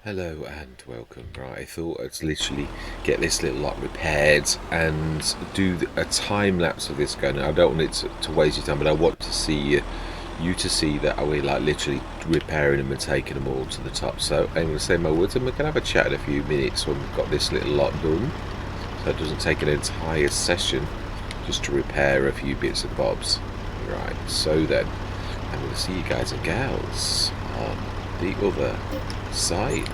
Hello and welcome. Right, I thought I'd literally get this little lot repaired and do a time lapse of this going. I don't want it to waste your time, but I want to see you to see that we're like literally repairing them and taking them all to the top. So I'm going to say my words and we can have a chat in a few minutes when we've got this little lot done. So it doesn't take an entire session just to repair a few bits and bobs. Right, so then I'm going to see you guys and gals on the other side.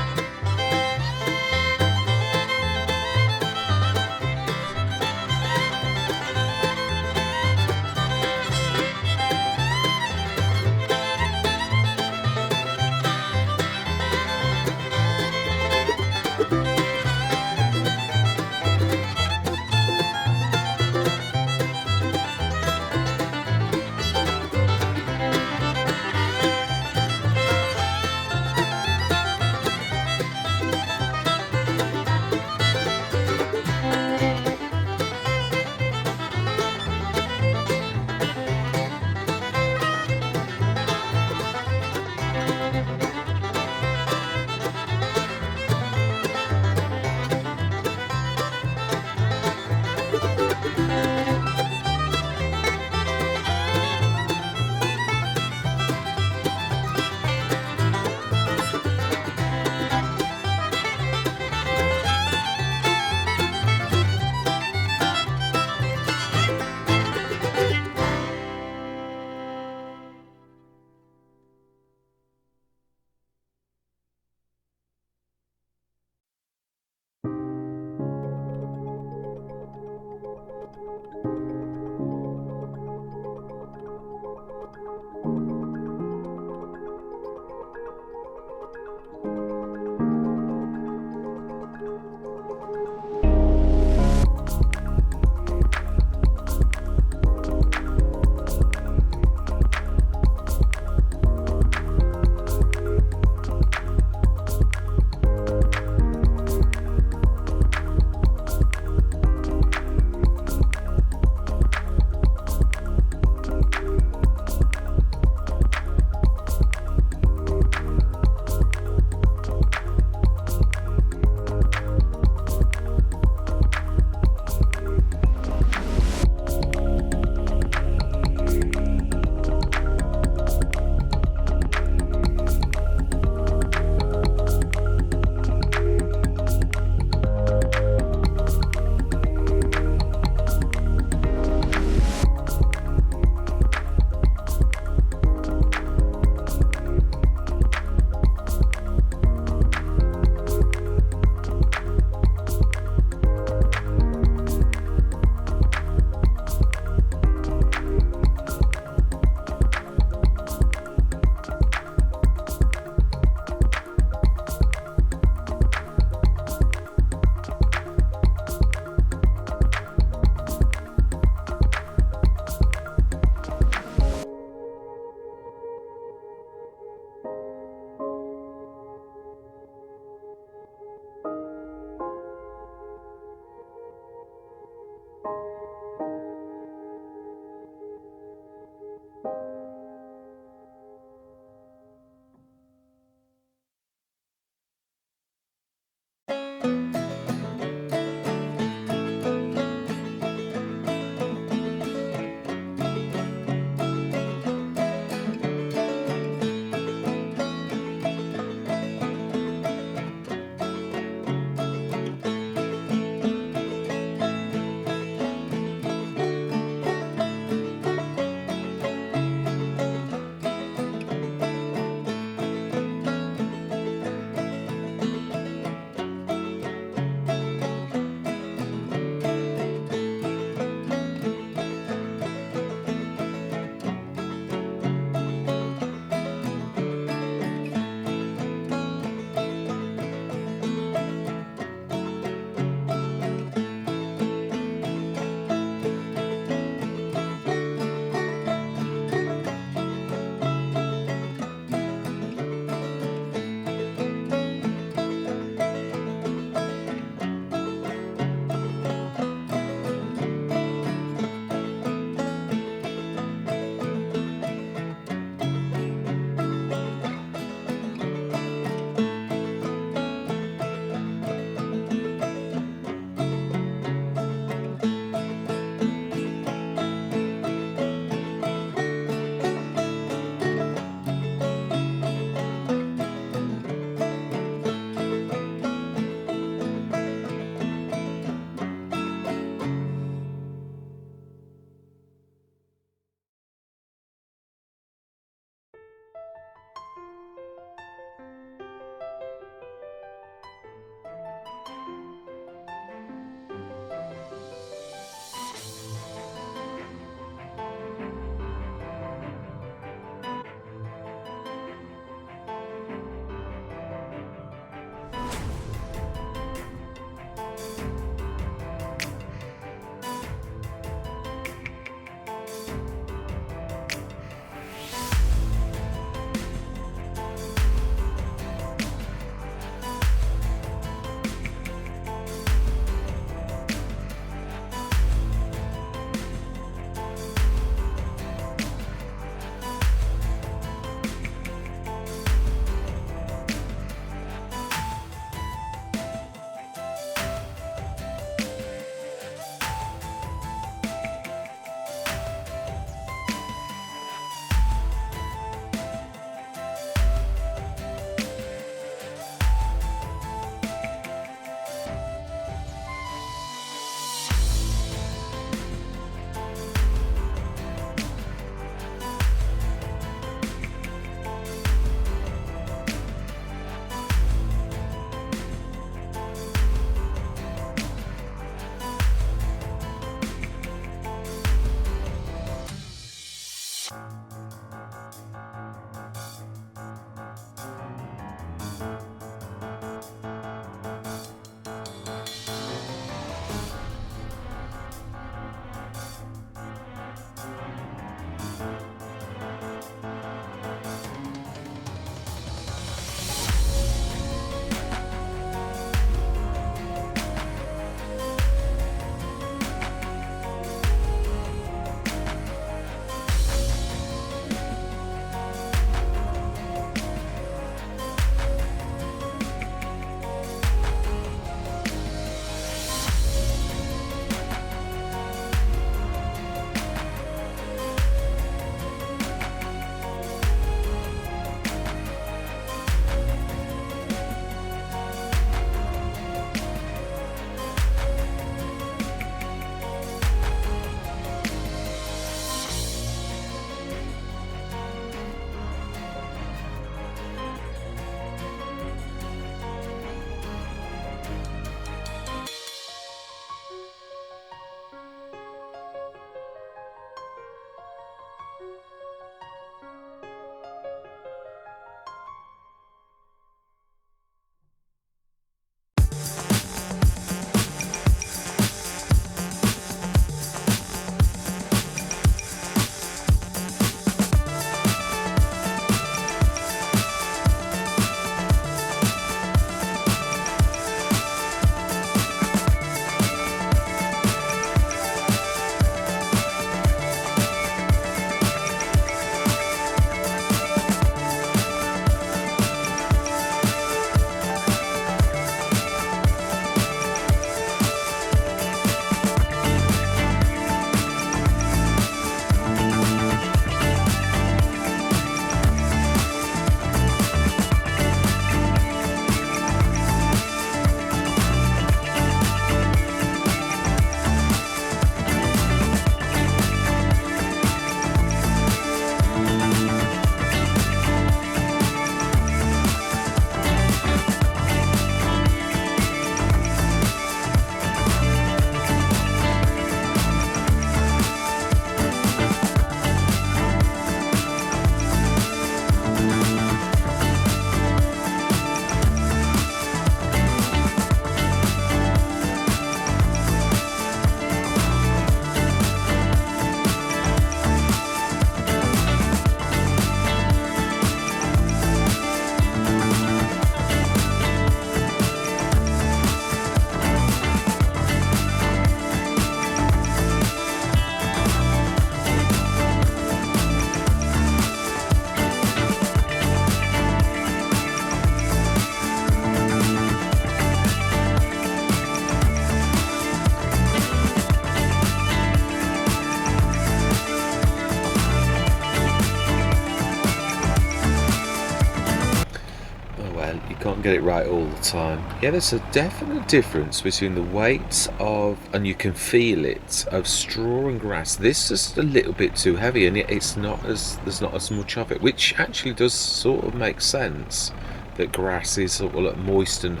get it right all the time. Yeah, there's a definite difference between the weight of, and you can feel it, of straw and grass. This is a little bit too heavy, and yet it's not as, there's not as much of it, which actually does sort of make sense. That grass is sort of like moist and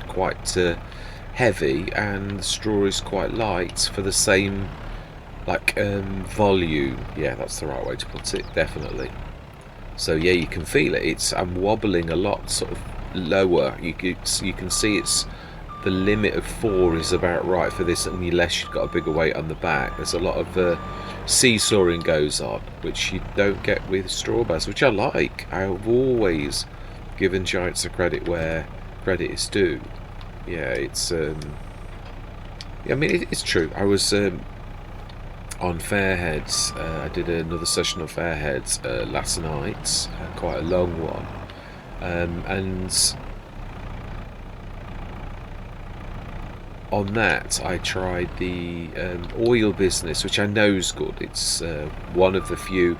quite heavy, and straw is quite light for the same volume. Yeah, that's the right way to put it, definitely. So yeah, you can feel it. I'm wobbling a lot, sort of lower. You can see it's the limit of 4 is about right for this, unless you've got a bigger weight on the back. There's a lot of seesawing goes on, which you don't get with straw bales, which I like. I've always given giants the credit where credit is due. Yeah, it's I mean, it's true. I was on Fairheads. I did another session on Fairheads last night, quite a long one, and on that I tried the oil business, which I know is good. It's one of the few.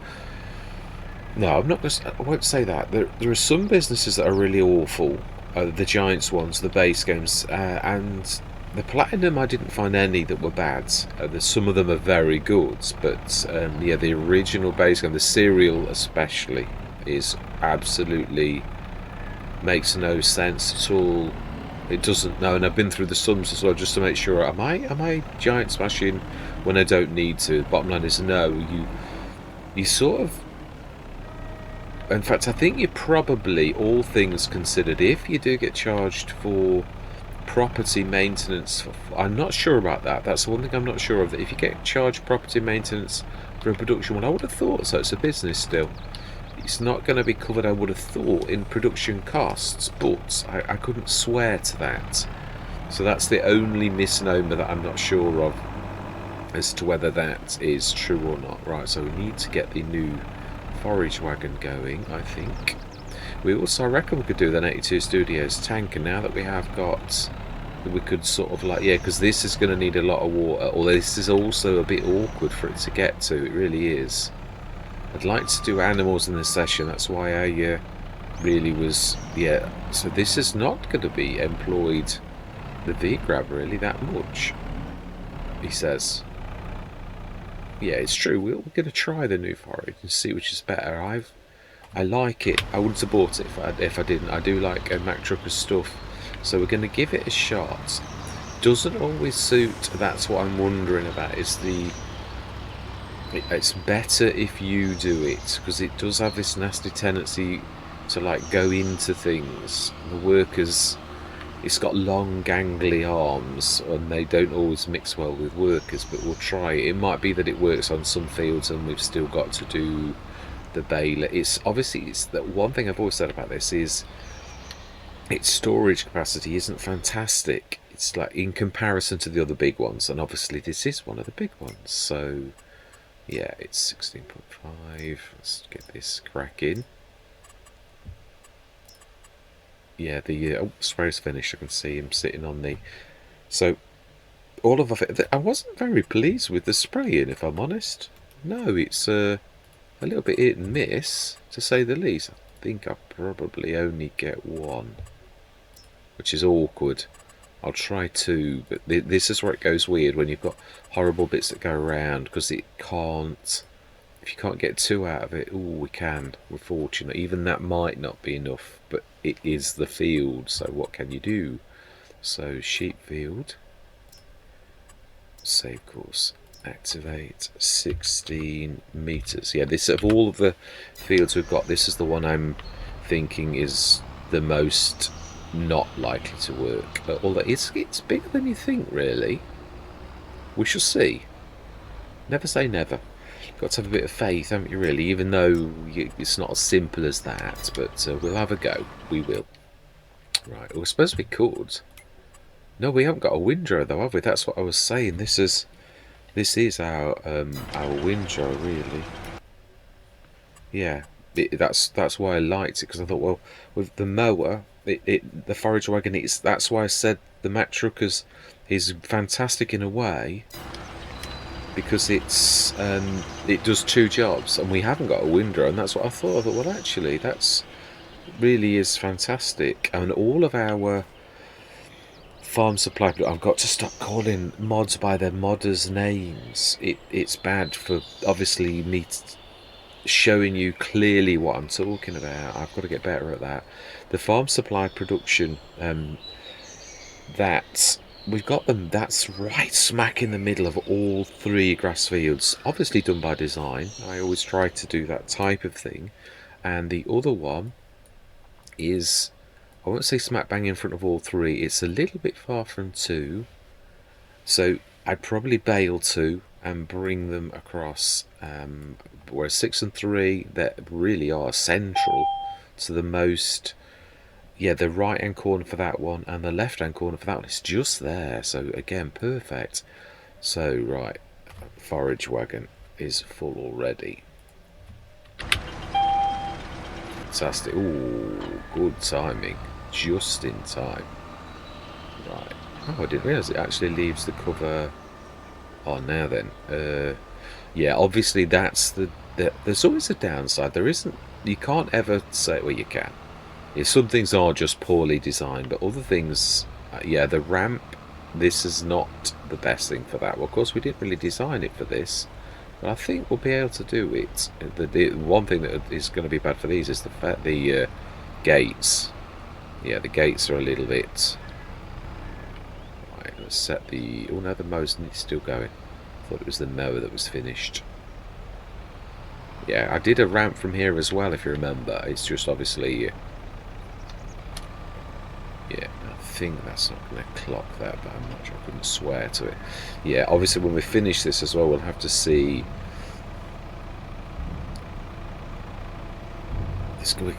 No, I'm not going to. I won't say that. There are some businesses that are really awful. The Giants ones, the base games, and the Platinum, I didn't find any that were bad. Some of them are very good, but yeah, the original base game, the serial especially, is absolutely makes no sense at all. It doesn't know, and I've been through the sums as well just to make sure. Am I giant smashing when I don't need to? Bottom line is no. You sort of. In fact, I think you probably, all things considered, if you do get charged for property maintenance, I'm not sure about that. That's the one thing I'm not sure of. That if you get charged property maintenance for a production one, I would have thought so. It's a business still. It's not going to be covered, I would have thought, in production costs, but I couldn't swear to that. So that's the only misnomer that I'm not sure of as to whether that is true or not. Right, so we need to get the new forage wagon going, I think. We also, I reckon we could do the 82 Studios tank, and now that we have got, we could sort of like, yeah, because this is going to need a lot of water, although this is also a bit awkward for it to get to, it really is. I'd like to do animals in this session, that's why I really was, yeah, so this is not going to be employed, the V-Grab really, that much, he says. Yeah, it's true, we're going to try the new forage and see which is better. I like it. I wouldn't have bought it if I didn't. I do like Mack Trucker's stuff, so we're going to give it a shot. Doesn't always suit. That's what I'm wondering about. It's better if you do it, because it does have this nasty tendency to like go into things. The workers, it's got long gangly arms, and they don't always mix well with workers. But we'll try it. It might be that it works on some fields, and we've still got to do the baler. It's that one thing I've always said about this is its storage capacity isn't fantastic. It's like in comparison to the other big ones, and obviously this is one of the big ones. So yeah, it's 16.5. Let's get this cracking. Yeah, the spray's finished. I can see him sitting on the. So all of it. I wasn't very pleased with the spraying, if I'm honest. No, it's a little bit hit and miss, to say the least. I think I probably only get one, which is awkward. I'll try 2, but this is where it goes weird, when you've got horrible bits that go around, because it can't. If you can't get 2 out of it, we can. We're fortunate. Even that might not be enough, but it is the field, so what can you do? So sheep field, save course. Activate 16 meters. Yeah, this, of all of the fields we've got, this is the one I'm thinking is the most not likely to work. Although it's bigger than you think, really. We shall see. Never say never. Got to have a bit of faith, haven't you, really? Even though it's not as simple as that, but we'll have a go. We will. Right, well, I suppose we could. No, we haven't got a windrow though, have we? That's what I was saying. This is our windrow, really. Yeah, that's why I liked it, because I thought, well, with the mower, the forage wagon, that's why I said the Mack Truckers is fantastic in a way, because it does 2 jobs, and we haven't got a windrow, and that's what I thought. I thought, well, actually, that's really is fantastic. And all of our farm supply, I've got to stop calling mods by their modders' names. It's bad for obviously me showing you clearly what I'm talking about. I've got to get better at that. The farm supply production, that we've got them, that's right smack in the middle of all three grass fields, obviously done by design. I always try to do that type of thing. And the other one is, I won't say smack bang in front of all three, it's a little bit far from two, so I'd probably bail two and bring them across, whereas 6 and 3 that really are central to the most. Yeah, the right hand corner for that one and the left hand corner for that one, it's just there, so again, perfect. So right, forage wagon is full already. Fantastic. Ooh, good timing, just in time. Right. Oh, I didn't realise it actually leaves the cover on now then. Yeah, obviously that's there's always a downside. There isn't, you can't ever say, well, you can. Yeah, some things are just poorly designed, but other things, yeah, the ramp, this is not the best thing for that. Well, of course, we didn't really design it for this, but I think we'll be able to do it. The one thing that is going to be bad for these is the gates. Yeah, the gates are a little bit. Right, let's set the. Oh no, the mower's still going. I thought it was the mower that was finished. Yeah, I did a ramp from here as well, if you remember. It's just obviously. Yeah, I think that's not going to clock that, but I'm not sure. I couldn't swear to it. Yeah, obviously when we finish this as well, we'll have to see.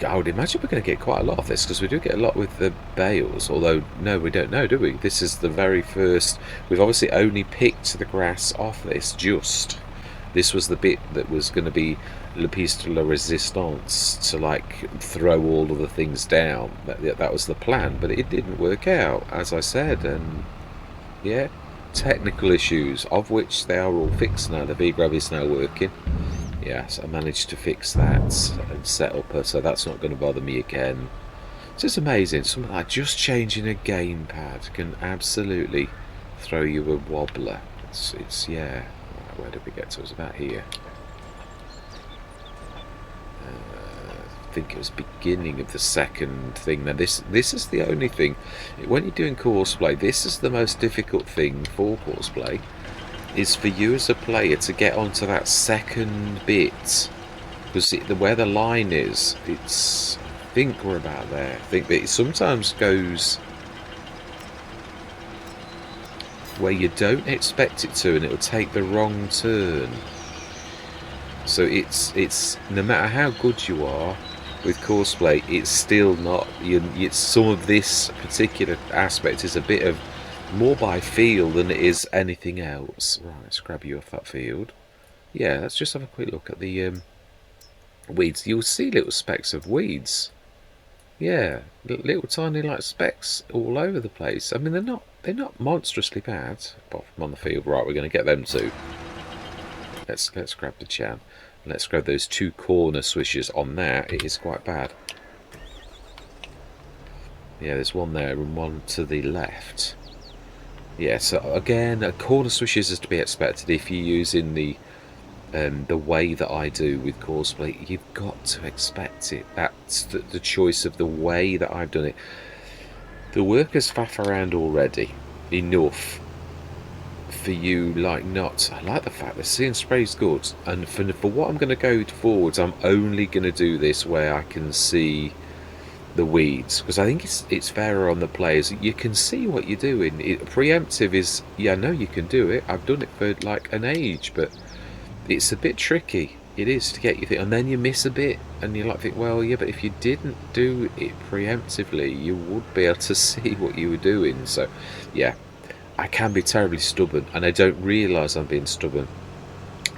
I would imagine we're going to get quite a lot of this, because we do get a lot with the bales, although no, we don't know, do we? This is the very first. We've obviously only picked the grass off this, just. This was the bit that was going to be le piece de la resistance, to like throw all of the things down. That was the plan, but it didn't work out, as I said. And yeah, technical issues, of which they are all fixed now. The V-Grab is now working. Yes, I managed to fix that and set up, so that's not going to bother me again. It's just amazing. Something like just changing a gamepad can absolutely throw you a wobbler. It's yeah. Right, where did we get to? It was about here. I think it was beginning of the second thing. Now this is the only thing. When you're doing courseplay, this is the most difficult thing for courseplay. Is for you as a player to get onto that second bit, because where the line is, it's, I think we're about there. I think that it sometimes goes where you don't expect it to, and it'll take the wrong turn. So it's no matter how good you are with courseplay, it's still not. It's some of this particular aspect is a bit of more by feel than it is anything else. Right, let's grab you off that field. Yeah, let's just have a quick look at the weeds. You'll see little specks of weeds. Yeah, little tiny like specks all over the place. I mean, they're not monstrously bad. Apart from on the field. Right, we're going to get them too. Let's grab the chan. Let's grab those two corner swishes on there. It is quite bad. Yeah, there's one there and one to the left. Yeah, so again, a corner swishes is to be expected if you're using the way that I do with courseplay. You've got to expect it. That's the choice of the way that I've done it. The workers faff around already enough for you, like not. I like the fact that seeing spray's good, and for what I'm going to go forwards, I'm only going to do this where I can see the weeds, because I think it's fairer on the players. You can see what you're doing. Preemptive is, yeah, I know you can do it. I've done it for like an age, but it's a bit tricky. It is to get you think, and then you miss a bit, and you like think, well, yeah, but if you didn't do it preemptively, you would be able to see what you were doing. So, yeah, I can be terribly stubborn, and I don't realise I'm being stubborn.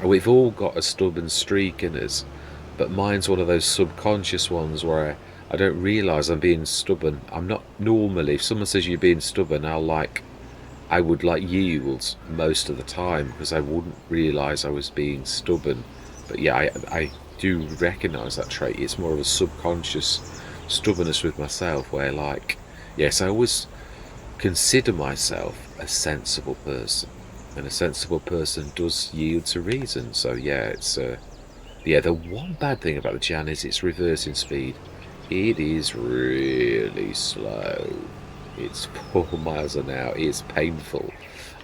We've all got a stubborn streak in us, but mine's one of those subconscious ones where I don't realise I'm being stubborn. I'm not normally. If someone says you're being stubborn, I would yield most of the time, because I wouldn't realise I was being stubborn. But yeah, I do recognise that trait. It's more of a subconscious stubbornness with myself where, like, yes, I always consider myself a sensible person, and a sensible person does yield to reason. So yeah, it's yeah, the one bad thing about the Jan is its reversing speed. It is really slow. It's 4 miles an hour. It's painful.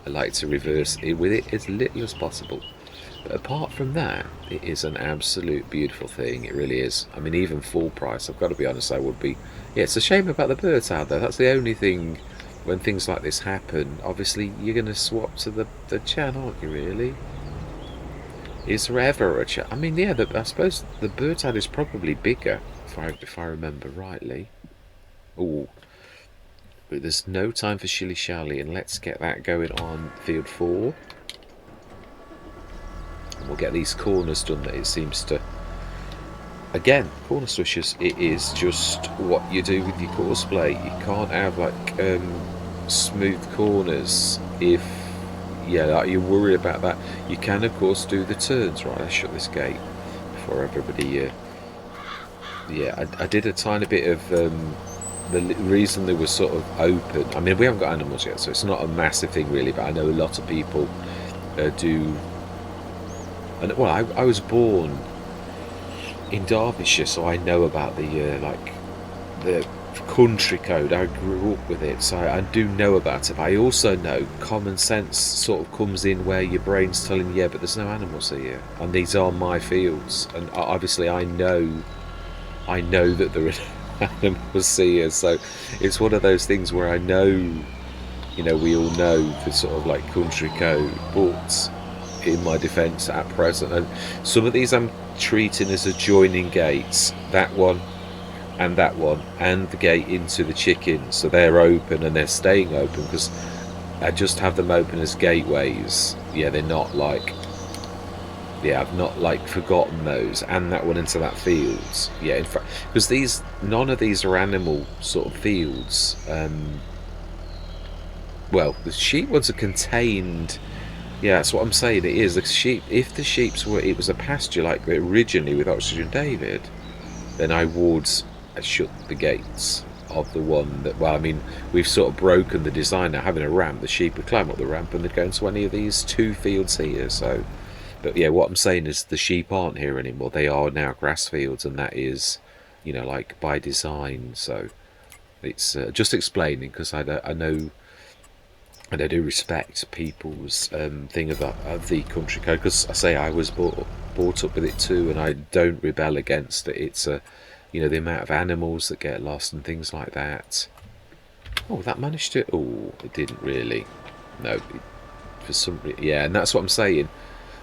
I like to reverse it with it as little as possible. But apart from that, it is an absolute beautiful thing. It really is. I mean, even full price, I've got to be honest, I would be... Yeah, it's a shame about the birds out there. That's the only thing, when things like this happen, obviously you're going to swap to the Chan, aren't you, really? Is there ever a Chan? I mean, yeah, I suppose the bird's head is probably bigger, if I remember rightly. Oh, but there's no time for shilly-shally, and let's get that going on field 4. And we'll get these corners done that it seems to... Again, corner swishers, it is just what you do with your course play. You can't have, like, smooth corners if... Yeah, like, you worry about that. You can, of course, do the turns. Right, let's shut this gate before everybody... yeah, I did a tiny bit of... the reason they were sort of open... I mean, we haven't got animals yet, so it's not a massive thing, really, but I know a lot of people do... And, well, I was born in Derbyshire, so I know about the, like, the country code. I grew up with it, so I do know about it. But I also know common sense sort of comes in where your brain's telling you, yeah, but there's no animals here, and these are my fields, and obviously I know that there are animals here. So it's one of those things where I know, you know, we all know the sort of like country code, but in my defence at present, and some of these I'm treating as adjoining gates, that one and the gate into the chickens, so they're open and they're staying open because I just have them open as gateways. Yeah, they're not like, yeah, I've not like forgotten those, and that one into that field. Yeah, in fact, because none of these are animal sort of fields. Well, the sheep ones are contained. Yeah, that's what I'm saying. It is the sheep. If the sheep's it was a pasture like originally with Oxygen David, then I would shut the gates of the one that. Well, I mean, we've sort of broken the design now. Having a ramp, the sheep would climb up the ramp and they'd go into any of these 2 fields here. So, but yeah, what I'm saying is the sheep aren't here anymore. They are now grass fields, and that is, you know, like by design. So it's just explaining because I know. And I do respect people's thing of the country code, because I say I was brought up with it too, and I don't rebel against it. It's you know, the amount of animals that get lost and things like that. Oh, that managed to... Oh, it didn't really. No, for some reason. Yeah, and that's what I'm saying.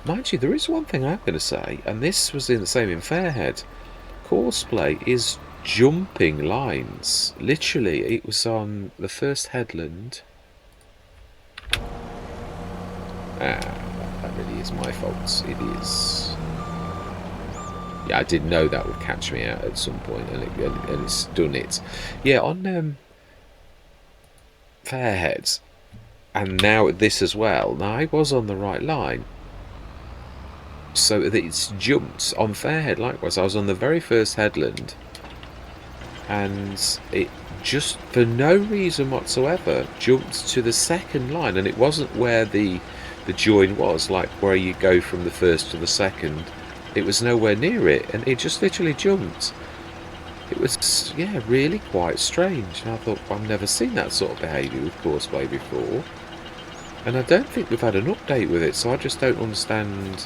Mind you, there is one thing I'm going to say, and this was in the same in Fairhead. Courseplay is jumping lines. Literally, it was on the first headland. That really is my fault. It is. Yeah, I did know that would catch me out at some point, and it's done it. Yeah, on Fairhead, and now this as well. Now I was on the right line, so it's jumped on Fairhead. Likewise, I was on the very first headland, and it just for no reason whatsoever jumped to the second line, and it wasn't where the join was, like where you go from the first to the second. It was nowhere near it, and it just literally jumped. It was, yeah, really quite strange. And I thought, well, I've never seen that sort of behaviour with Courseplay before, and I don't think we've had an update with it, so I just don't understand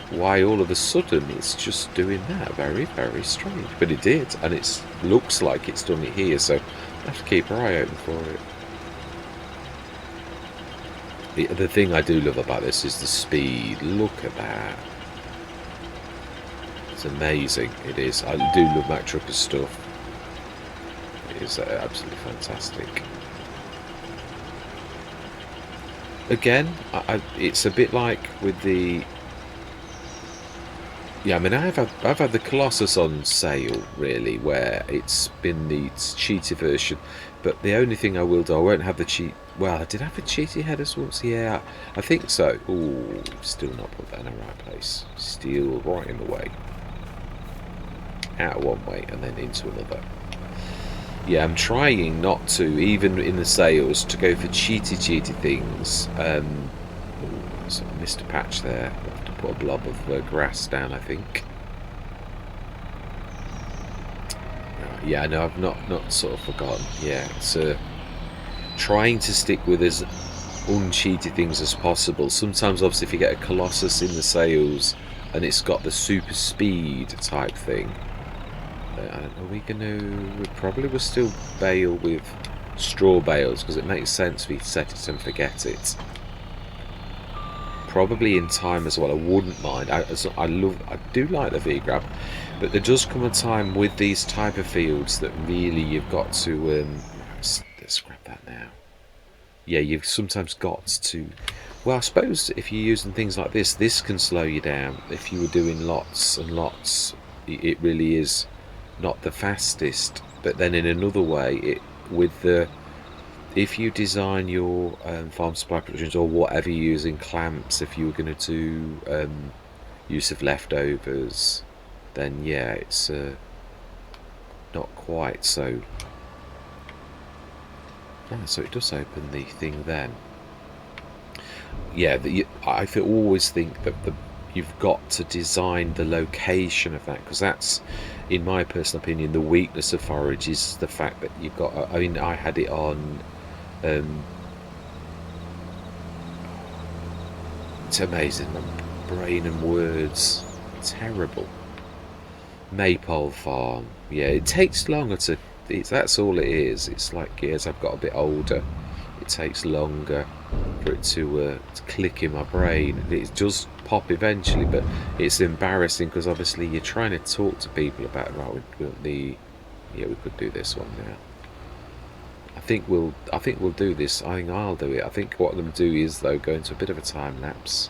why all of a sudden it's just doing that. Very, very strange. But it did, and it looks like it's done it here, so I have to keep our eye open for it. The thing I do love about this is the speed. Look at that. It's amazing. It is. I do love Mack Trucker's stuff. It is absolutely fantastic. Again, it's a bit like with the... Yeah, I mean, I've had the Colossus on sale, really, where it's been the cheaty version. But the only thing I will do, I won't have the cheat... Well, I did have a cheaty headers once, yeah, I think so. Ooh, still not put that in the right place. Still right in the way. Out of one way and then into another. yeah, I'm trying not to, even in the sales, to go for cheaty things. So I missed a patch there. I'll have to put a blob of grass down, I think. Yeah, no, I've not sort of forgotten. Yeah, it's trying to stick with as uncheated things as possible. Sometimes, obviously, if you get a Colossus in the sales and it's got the super speed type thing, are we going to... We probably will still bale with straw bales because it makes sense if you set it and forget it. Probably in time as well. I wouldn't mind. I do like the V-grab, but there does come a time with these type of fields that really you've got to let's grab that now. Yeah, you've sometimes got to... Well, I suppose if you're using things like this can slow you down. If you were doing lots and lots, it really is not the fastest. But then in another way, if you design your farm supply productions or whatever you're using, clamps, if you were going to do use of leftovers, then yeah, it's not quite so... Yeah, so it does open the thing then. Yeah, I always think that you've got to design the location of that, because that's, in my personal opinion, the weakness of forage is the fact that you've got... I mean, I had it on... it's amazing, my brain and words, terrible. Maypole Farm. Yeah, it takes longer to... that's all it is. It's like, as I've got a bit older, it takes longer for it to click in my brain. It does pop eventually, but it's embarrassing because obviously you're trying to talk to people about, right, we could do this one now. I think we'll do this. I think I'll do it. I think what I'm going to do is, though, go into a bit of a time lapse.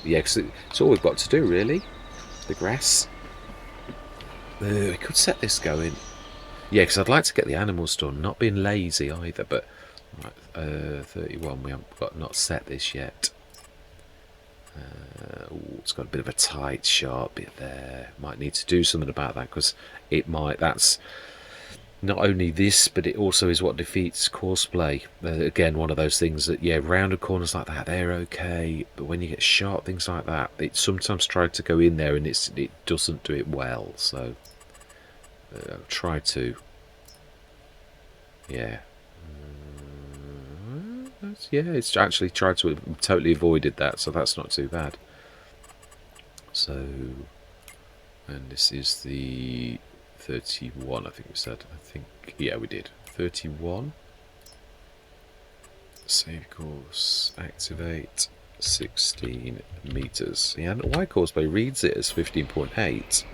Yeah, because it's all we've got to do, really. The grass. We could set this going. Yeah, because I'd like to get the animals done. Not being lazy either, but... Right, 31, we haven't not set this yet. It's got a bit of a tight, sharp bit there. Might need to do something about that, because it might... That's not only this, but it also is what defeats courseplay. Again, one of those things that, yeah, rounded corners like that, they're okay, but when you get sharp things like that, it sometimes tries to go in there and it doesn't do it well. So I'll try to... Yeah. Yeah, it's actually tried to totally avoided that, so that's not too bad. So, and this is the 31, I think we said. I think, yeah, we did. 31. Save course, activate, 16 meters. Yeah, Y Causeway reads it as 15.8,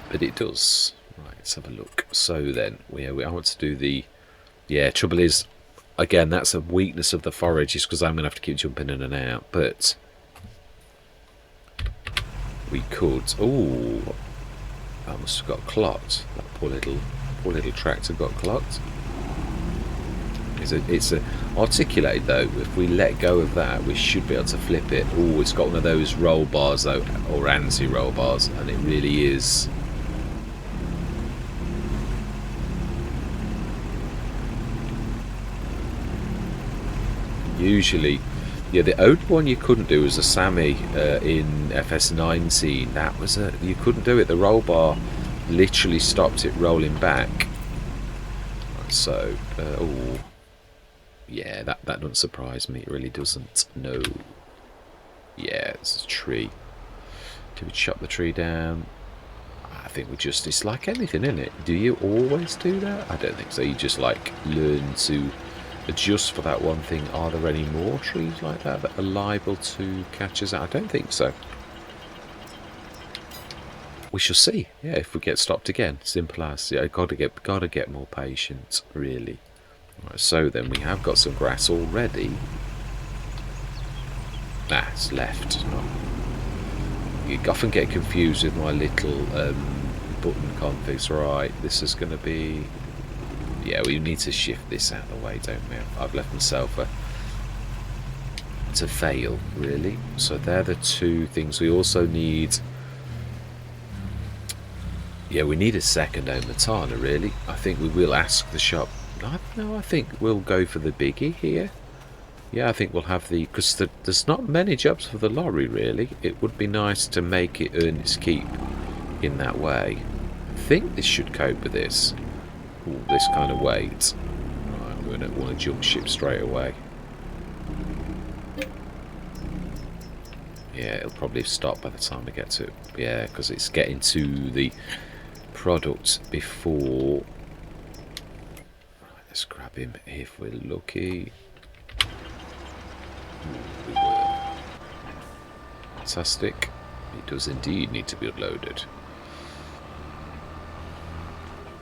but it does. Right, let's have a look. So then, I want to do the... Yeah, trouble is, again, that's a weakness of the forage, is because I'm going to have to keep jumping in and out, but we could... Oh, I must have got clocked. That poor little tractor got clocked. It's a articulated, though. If we let go of that, we should be able to flip it. Oh, it's got one of those roll bars, though, or anti-roll bars, and it really is... Usually, yeah, the only one you couldn't do was a Sammy in FS19. That was you couldn't do it. The roll bar literally stopped it rolling back. So, oh, yeah, that doesn't surprise me. It really doesn't. No. Yeah, it's a tree. Do we chop the tree down? I think we just... It's like anything, isn't it? Do you always do that? I don't think so. You just like learn to adjust for that one thing. Are there any more trees like that are liable to catch us out? I don't think so. We shall see. Yeah, if we get stopped again. Simple as. Yeah, gotta get more patient, really. Right, so then we have got some grass already. Ah, it's left. You often get confused with my little button configs. Right, this is going to be... Yeah, we need to shift this out of the way, don't we? I've left myself to fail, really. So they're the two things. We also need... Yeah, we need a second Omatana, really. I think we will ask the shop. No, I think we'll go for the biggie here. Yeah, I think we'll have the... Because there's not many jobs for the lorry, really. It would be nice to make it earn its keep in that way. I think this should cope with this. Ooh, this kind of weight. Right, we don't want to jump ship straight away. Yeah, it'll probably stop by the time we get to it. Yeah, because it's getting to the product before... Right, let's grab him if we're lucky. Ooh, we were. Fantastic. It does indeed need to be unloaded.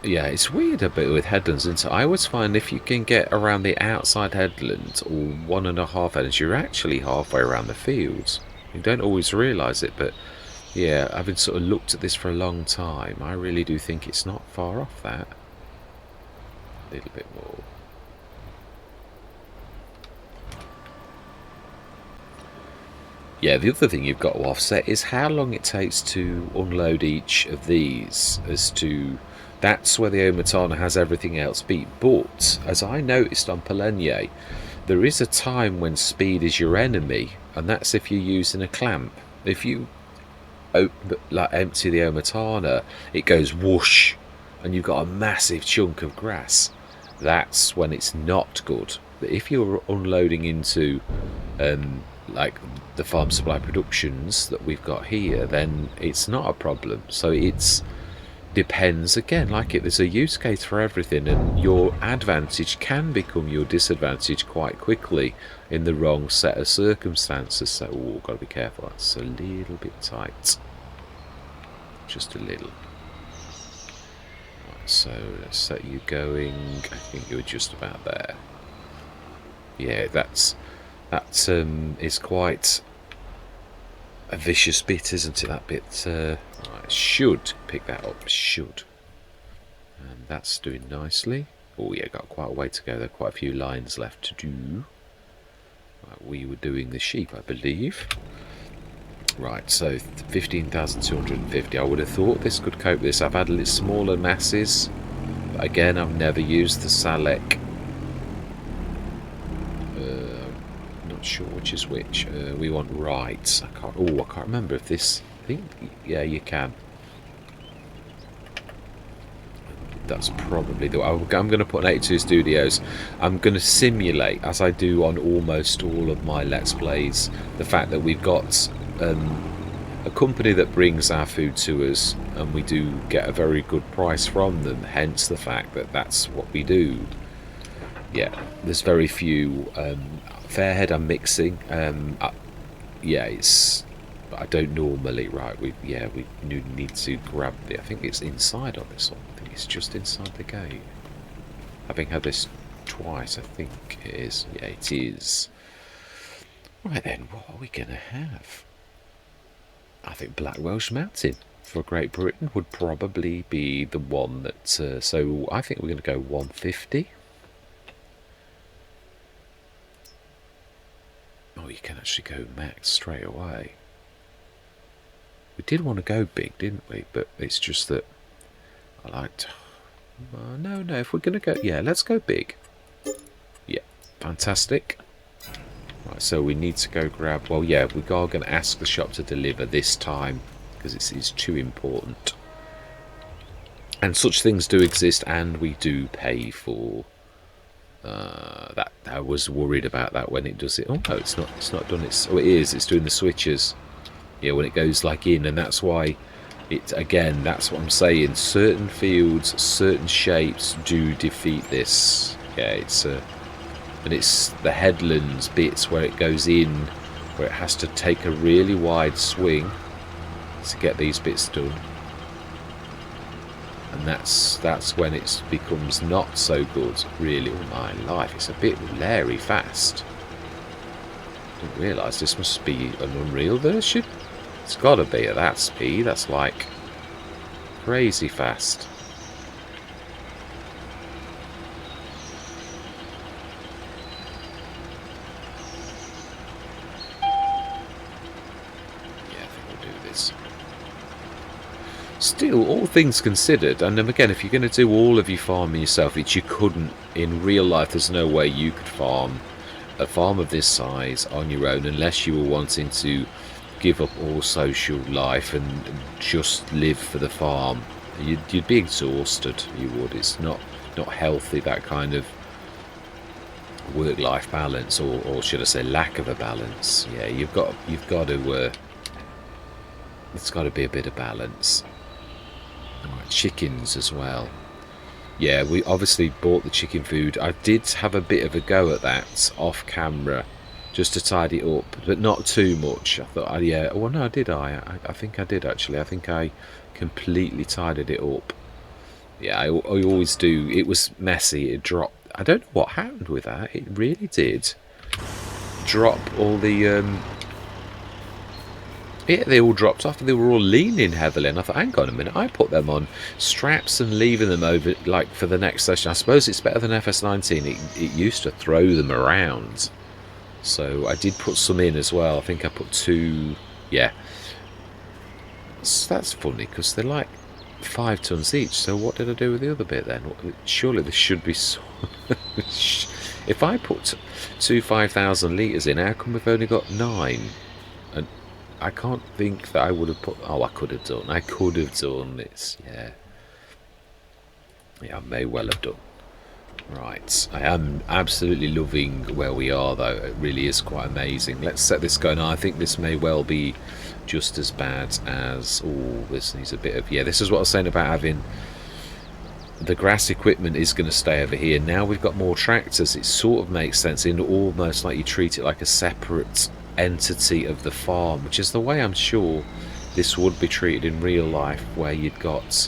Yeah, it's weird a bit with headlands, isn't it? I always find if you can get around the outside headland or 1.5 headlands, you're actually halfway around the fields. You don't always realise it, but yeah, having sort of looked at this for a long time, I really do think it's not far off that. A little bit more. Yeah, the other thing you've got to offset is how long it takes to unload each of these, as to... That's where the Omatana has everything else beat. But, as I noticed on Polenye, there is a time when speed is your enemy, and that's if you're using a clamp. If you empty the Omatana, it goes whoosh, and you've got a massive chunk of grass. That's when it's not good. But if you're unloading into like the farm supply productions that we've got here, then it's not a problem. So it's depends again, like there's a use case for everything, and your advantage can become your disadvantage quite quickly in the wrong set of circumstances. So got to be careful. That's a little bit tight, just a little. Right, so let's set you going. I think you're just about there. Yeah, that is quite a vicious bit, isn't it? That bit. Right, should pick that up. Should. And that's doing nicely. Oh yeah, got quite a way to go. There are quite a few lines left to do. Right, we were doing the sheep, I believe. Right, so 15,250. I would have thought this could cope with this. I've had a little smaller masses. But again, I've never used the Salek. Not sure which is which. We want rights. I can't remember if this... I think, yeah, you can. That's probably the... I'm going to put an 82 Studios. I'm going to simulate, as I do on almost all of my Let's Plays, the fact that we've got a company that brings our food to us, and we do get a very good price from them, hence the fact that that's what we do. Yeah, there's very few... Fairhead I'm mixing. Yeah, it's... I don't normally, right, we need to grab the... I think it's inside on this one. I think it's just inside the gate. Having had this twice, I think it is. Yeah, it is. Right then, what are we going to have? I think Black Welsh Mountain for Great Britain would probably be the one that... so I think we're going to go 150. Oh, you can actually go max straight away. We did want to go big, didn't we? But it's just that I liked... no, if we're going to go... Yeah, let's go big. Yeah, fantastic. Right, so we need to go grab... Well, yeah, we are going to ask the shop to deliver this time, because it's too important. And such things do exist, and we do pay for... that I was worried about that when it does it. Oh no, it's not done. Oh, it is. It's doing the switches. Yeah, when it goes like in, and that's why it again. That's what I'm saying. Certain fields, certain shapes do defeat this. Yeah, it's and it's the headlands bits where it goes in, where it has to take a really wide swing to get these bits done. And that's when it becomes not so good, really. Oh my life, it's a bit Larry fast. Didn't realise this must be an Unreal version. It's got to be at that speed. That's like crazy fast. Yeah, I think we'll do this. Still, all things considered, and again, if you're going to do all of your farming yourself, which you couldn't in real life, there's no way you could farm a farm of this size on your own unless you were wanting to give up all social life and just live for the farm. You'd be exhausted. You would. It's not healthy, that kind of work-life balance, or should I say lack of a balance. Yeah, you've got to. It's got to be a bit of balance. Right, chickens as well. Yeah, we obviously bought the chicken food. I did have a bit of a go at that off camera, just to tidy it up, but not too much. I thought, yeah, well, no, did I? I think I did actually. I think I completely tidied it up. Yeah, I always do. It was messy. It dropped. I don't know what happened with that. It really did drop all the. Yeah, they all dropped off and they were all leaning heavily, and I thought, hang on a minute, I put them on straps and leaving them over like for the next session. I suppose it's better than FS19. It used to throw them around, so I did put some in as well. I think I put 2. Yeah, so that's funny because they're like 5 tons each. So what did I do with the other bit then? Surely there should be some. If I put 2 5,000 litres in, how come we've only got 9? And I can't think that I would have put. Oh, I could have done. I could have done this. Yeah. Yeah, I may well have done. Right. I am absolutely loving where we are, though. It really is quite amazing. Let's set this going. I think this may well be just as bad as. Oh, this needs a bit of. Yeah, this is what I was saying about having. The grass equipment is going to stay over here. Now we've got more tractors. It sort of makes sense, in almost like you treat it like a separate entity of the farm, which is the way I'm sure this would be treated in real life, where you'd got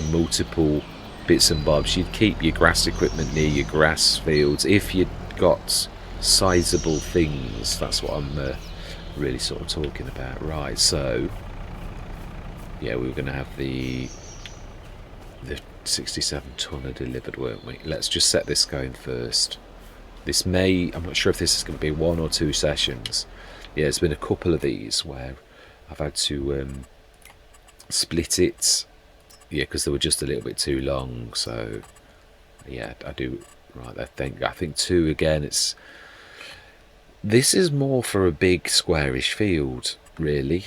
multiple bits and bobs. You'd keep your grass equipment near your grass fields if you'd got sizable things. That's what I'm really sort of talking about. Right, so yeah, we were going to have the 67 tonner delivered, weren't we? Let's just set this going first. This may, I'm not sure if this is going to be 1 or 2 sessions. Yeah, there's been a couple of these where I've had to split it. Yeah, because they were just a little bit too long. So yeah, I do. Right, I think 2 again. This is more for a big squarish field, really,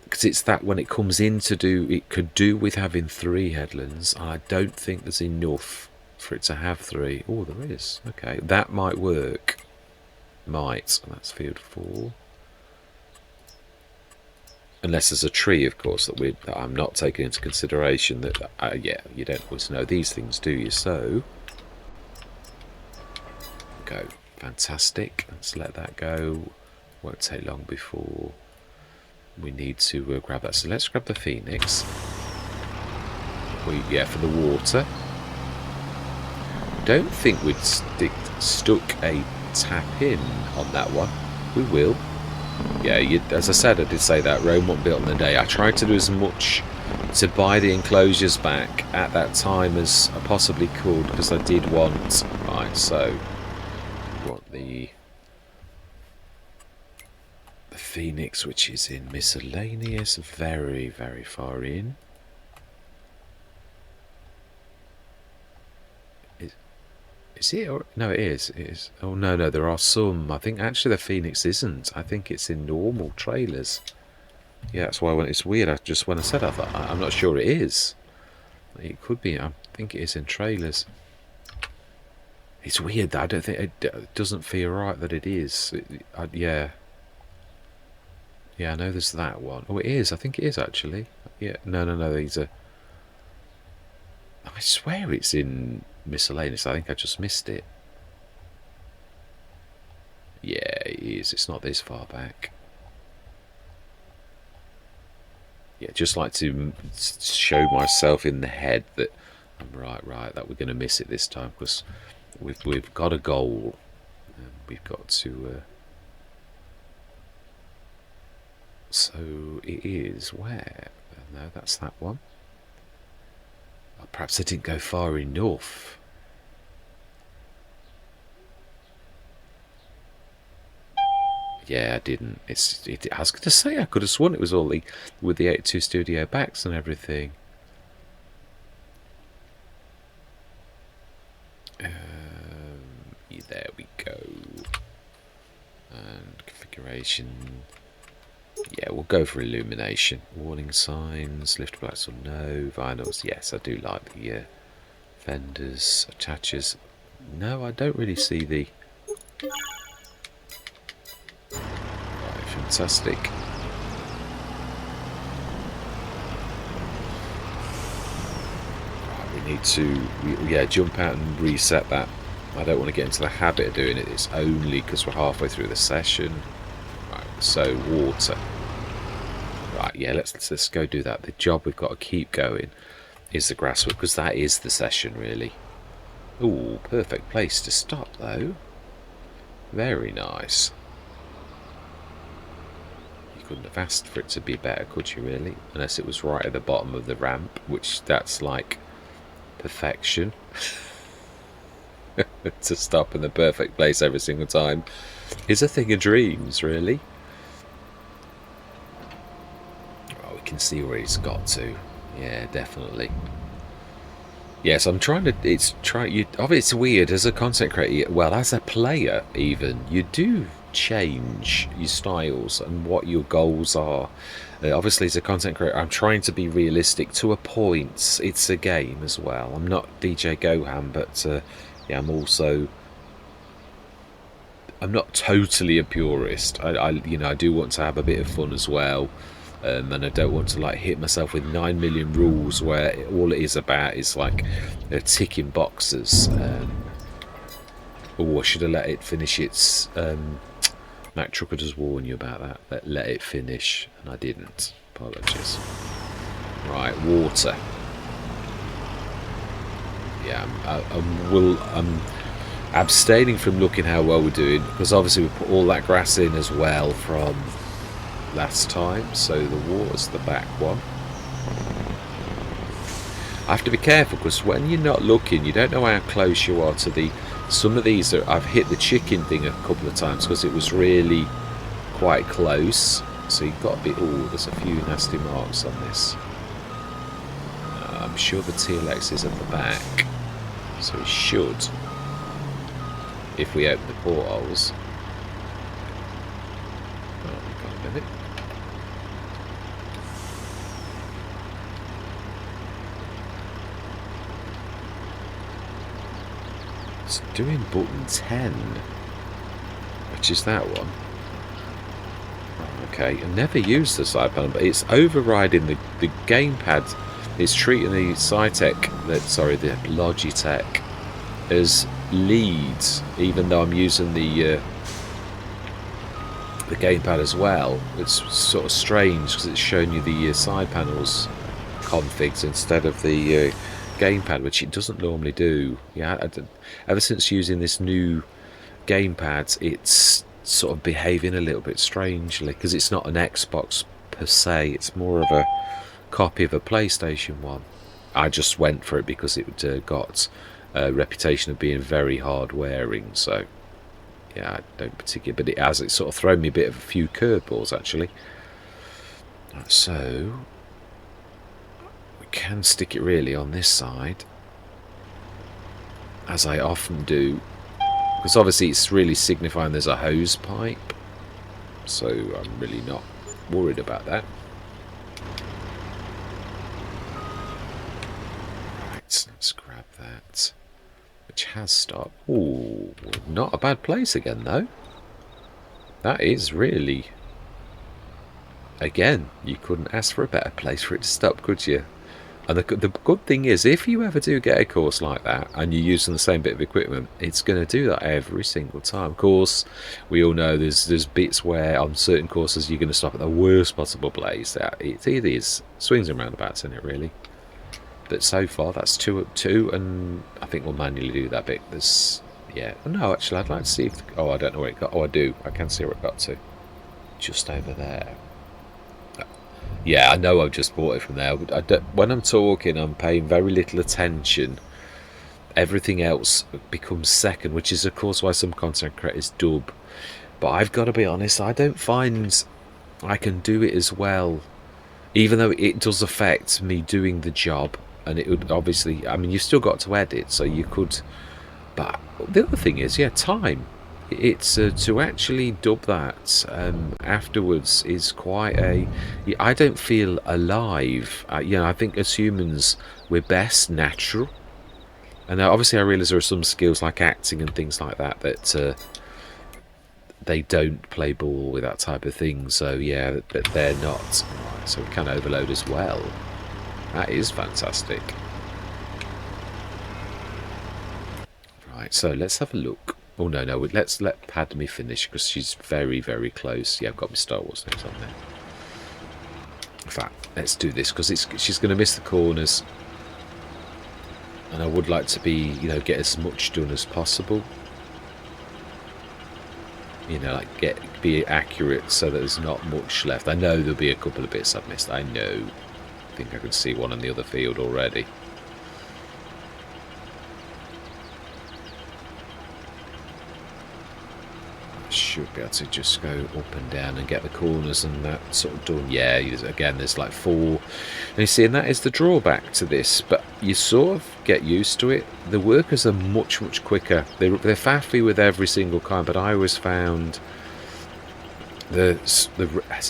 because it's that when it comes in to do, it could do with having 3 headlands. I don't think there's enough for it to have 3. Oh, there is. Okay, that might work. Might. That's field 4. Unless there's a tree, of course, that I'm not taking into consideration. That yeah, you don't always know these things, do you? So go. Fantastic. Let's let that go. Won't take long before we need to grab that. So let's grab the Phoenix. Yeah, for the water. Don't think we'd stuck a tap in on that one. We will. Yeah, as I said, I did say that Rome wasn't built in a day. I tried to do as much to buy the enclosures back at that time as I possibly could, because I did want. Right, so we want the Phoenix, which is in miscellaneous, very, very far in. Is it? Or, no, it is. It is. Oh, no, there are some. I think actually the Phoenix isn't. I think it's in normal trailers. Yeah, that's why it's weird. When I said I thought, I'm not sure it is. It could be. I think it is in trailers. It's weird that I don't think it doesn't feel right that it is. Yeah. Yeah, I know there's that one. Oh, it is. I think it is actually. Yeah. No. These are. I swear it's in miscellaneous. I think I just missed it. Yeah, it is. It's not this far back. Yeah, just like to show myself in the head that I'm right, that we're going to miss it this time, because we've got a goal. We've got to. So it is where? No, that's that one. Perhaps I didn't go far enough. Yeah, I didn't. I was going to say, I could have sworn it was all with the 82 studio backs and everything. There we go. And configuration. Yeah, we'll go for illumination. Warning signs, lift blacks or no. Vinyls, yes, I do like the fenders, attaches. No, I don't really see the... Right, fantastic. Right, we need to, jump out and reset that. I don't want to get into the habit of doing it. It's only because we're halfway through the session. Right, so water. Right, yeah, let's go do that. The job we've got to keep going is the grasswork, because that is the session, really. Ooh, perfect place to stop, though. Very nice. You couldn't have asked for it to be better, could you, really? Unless it was right at the bottom of the ramp, which that's like perfection. To stop in the perfect place every single time is a thing of dreams, really. Oh, we can see where he's got to. Yeah, definitely. Yes, I'm trying to. It's weird as a content creator. Well, as a player, even you do change your styles and what your goals are. Obviously, as a content creator, I'm trying to be realistic to a point. It's a game as well. I'm not DJ Gohan, but yeah, I'm not totally a purist. I do want to have a bit of fun as well. And I don't want to like hit myself with 9 million rules where all it is about is like ticking boxes. I should have let it finish its... Mac Trucker does warn you about that. Let it finish, and I didn't. Apologies. Right, water. Yeah, I'm abstaining from looking how well we're doing, because obviously we put all that grass in as well from last time, so the water's the back one. I have to be careful, because when you're not looking, you don't know how close you are to some of these I've hit the chicken thing a couple of times because it was really quite close, so you've got a bit... oh, there's a few nasty marks on this. I'm sure the TLX is at the back, so it should, if we open the portholes. Oh, we've got a minute. It's doing button 10, which is that one. Okay, I never used the side panel, but it's overriding the gamepad. It's treating the the Logitech as leads, even though I'm using the gamepad as well. It's sort of strange because it's showing you the side panels configs instead of the gamepad, which it doesn't normally do. Yeah, ever since using this new gamepad, it's sort of behaving a little bit strangely, because it's not an Xbox per se, it's more of a copy of a PlayStation 1. I just went for it because it got a reputation of being very hard wearing, so yeah, I don't particularly, but it's sort of thrown me a few curveballs actually. So we can stick it really on this side, as I often do, because obviously it's really signifying there's a hose pipe, so I'm really not worried about that. Right, let's grab that, which has stopped. Ooh, not a bad place again though. That is really, again, you couldn't ask for a better place for it to stop, could you? And the good thing is, if you ever do get a course like that and you're using the same bit of equipment, it's going to do that every single time. Of course, we all know there's bits where on certain courses you're going to stop at the worst possible place. It either is swings and roundabouts, isn't it, really? But so far, that's two, and I think we'll manually do that bit. There's, yeah. No, actually, I'd like to see if... oh, I don't know where it got... oh, I do. I can see where it got to. Just over there. Yeah, I know I've just bought it from there. But when I'm talking, I'm paying very little attention. Everything else becomes second, which is, of course, why some content creators dub But I've got to be honest, I don't find I can do it as well, even though it does affect me doing the job. And it would obviously, I mean, you've still got to edit, so you could. But the other thing is, yeah, time. It's to actually dub that afterwards is quite a. I don't feel alive. I think as humans we're best natural, and obviously I realise there are some skills like acting and things like that that they don't play ball with that type of thing. So yeah, that they're not. Right, so we can overload as well. That is fantastic. Right, so let's have a look. Oh no, let's let Padme finish because she's very, very close. Yeah, I've got my Star Wars names on there. In fact, let's do this because she's going to miss the corners, and I would like to be, get as much done as possible. Like be accurate so that there's not much left. I know there'll be a couple of bits I've missed. I know. I think I can see one on the other field already. Should be able to just go up and down and get the corners and that sort of done. Yeah, again, there's like 4. And you see, and that is the drawback to this, but you sort of get used to it. The workers are much, much quicker. They're faffy with every single kind, but I always found the is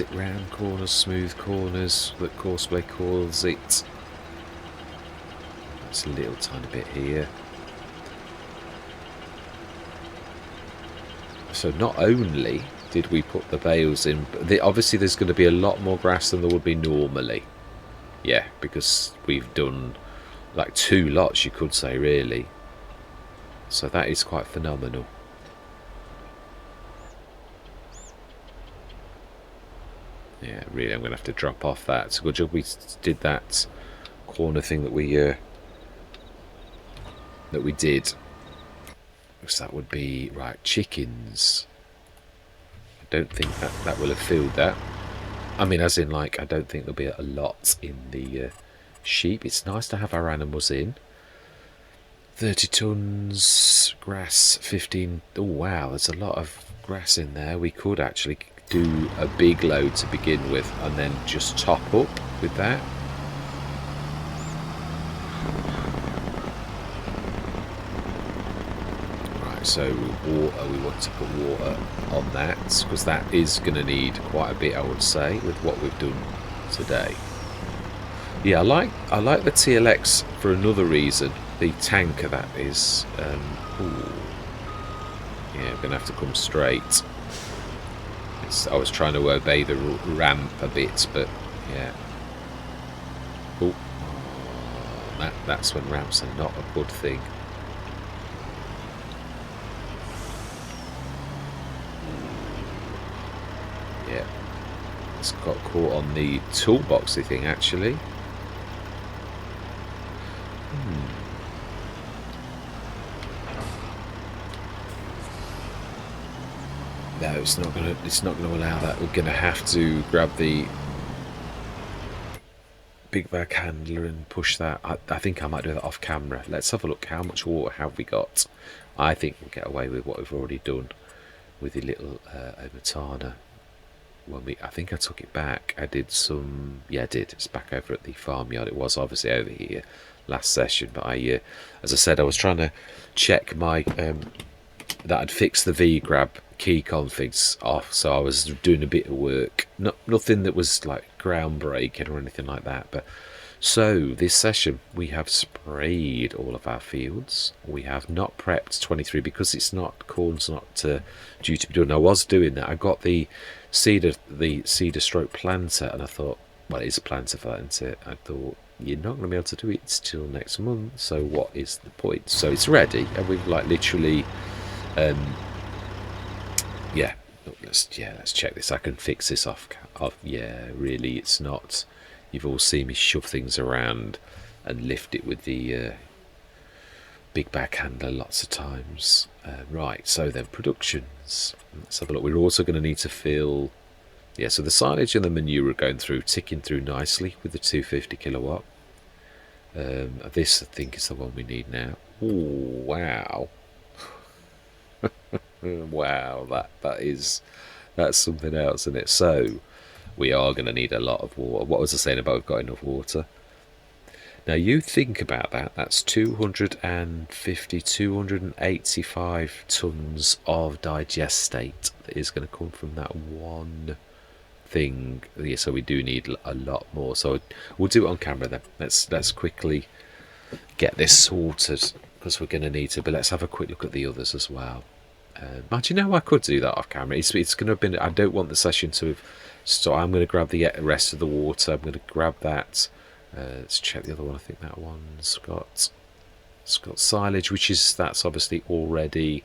it round corners, smooth corners that Courseplay calls it. It's a little tiny bit here. So not only did we put the bales in, but obviously there's going to be a lot more grass than there would be normally. Yeah, because we've done like 2 lots, you could say, really. So that is quite phenomenal. Yeah, really, I'm going to have to drop off that. It's a good job we did that corner thing that we did. Because that would be, right, chickens. I don't think that will have filled that. I mean, as in, like, I don't think there'll be a lot in the sheep. It's nice to have our animals in. 30 tons, grass, 15. Oh, wow, there's a lot of grass in there. We could actually do a big load to begin with and then just top up with that. So water, we want to put water on that because that is going to need quite a bit, I would say, with what we've done today. Yeah, I like the TLX for another reason. The tanker, that is. Yeah, I'm going to have to come straight. I was trying to obey the ramp a bit, but yeah. Oh, that's when ramps are not a good thing. Yeah, it's got caught on the toolboxy thing actually. No, it's not gonna allow that. We're gonna have to grab the big bag handler and push that. I think I might do that off camera. Let's have a look. How much water have we got? I think we'll get away with what we've already done with the little Omatana. I think I took it back. I did some. Yeah, I did. It's back over at the farmyard. It was obviously over here last session, but as I said, I was trying to check my that I'd fixed the V-grab key configs off, so I was doing a bit of work. Nothing that was like groundbreaking or anything like that. But so this session we have sprayed all of our fields. We have not prepped 23 because corn's not due to be done. I was doing that. I got the seeder stroke planter, and I thought, well, it is a planter for that, isn't it? I thought, you're not going to be able to do it till next month, so what is the point? So it's ready, and we've like literally let's check this. I can fix this off. Yeah, really, it's not. You've all seen me shove things around and lift it with the big back handler lots of times. Right, so then productions. Let's have a look. We're also going to need to fill. Yeah, so the silage and the manure are going through, ticking through nicely with the 250 kilowatt. This, I think, is the one we need now. Oh, wow. Wow, that's something else, isn't it? So we are going to need a lot of water. What was I saying about we've got enough water? Now you think about that. That's 250, 285 tons of digestate that is going to come from that one thing. Yeah, so we do need a lot more. So we'll do it on camera then. Let's quickly get this sorted because we're going to need to. But let's have a quick look at the others as well. Do you know I could do that off camera? It's going to have been. I don't want the session to. So I'm going to grab the rest of the water. I'm going to grab that. Let's check the other one. I think that one's got silage, that's obviously already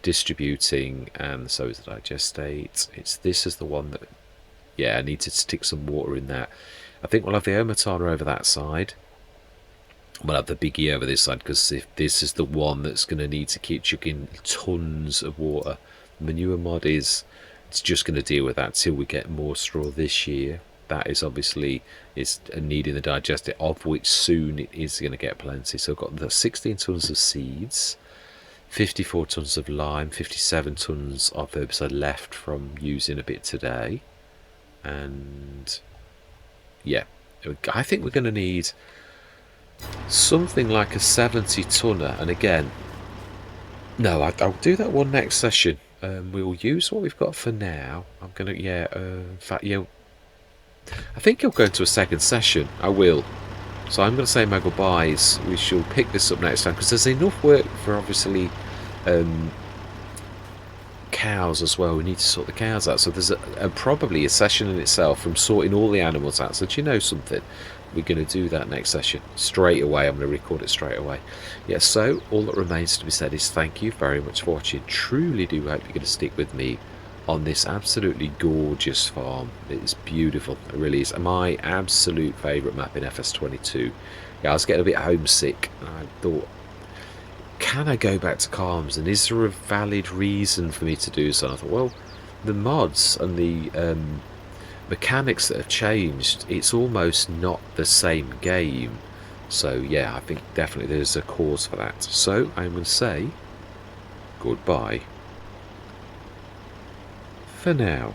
distributing, and so is the digestate. This is the one that, yeah, I need to stick some water in that. I think we'll have the Omatana over that side. We'll have the Biggie over this side, because if this is the one that's going to need to keep chucking tons of water. Manure mod it's just going to deal with that till we get more straw this year. That is obviously needing the digestate, of which soon it is going to get plenty. So I've got the 16 tons of seeds, 54 tons of lime, 57 tons of herbicide left from using a bit today. And yeah, I think we're going to need something like a 70 tonner. And again, no, I'll do that one next session. We'll use what we've got for now. I'm going to, in fact, yeah, I think I'll go into a second session. I will. So I'm going to say my goodbyes. We shall pick this up next time, because there's enough work for obviously cows as well. We need to sort the cows out. So there's probably a session in itself from sorting all the animals out. So do you know something? We're going to do that next session straight away. I'm going to record it straight away. Yeah, so all that remains to be said is thank you very much for watching. Truly do hope you're going to stick with me on this absolutely gorgeous farm. It's beautiful, it really is. My absolute favourite map in FS22. Yeah, I was getting a bit homesick, and I thought, can I go back to Calmsden? Is there a valid reason for me to do so? And I thought, well, the mods and the mechanics that have changed, it's almost not the same game. So yeah, I think definitely there's a cause for that. So I'm going to say goodbye for now.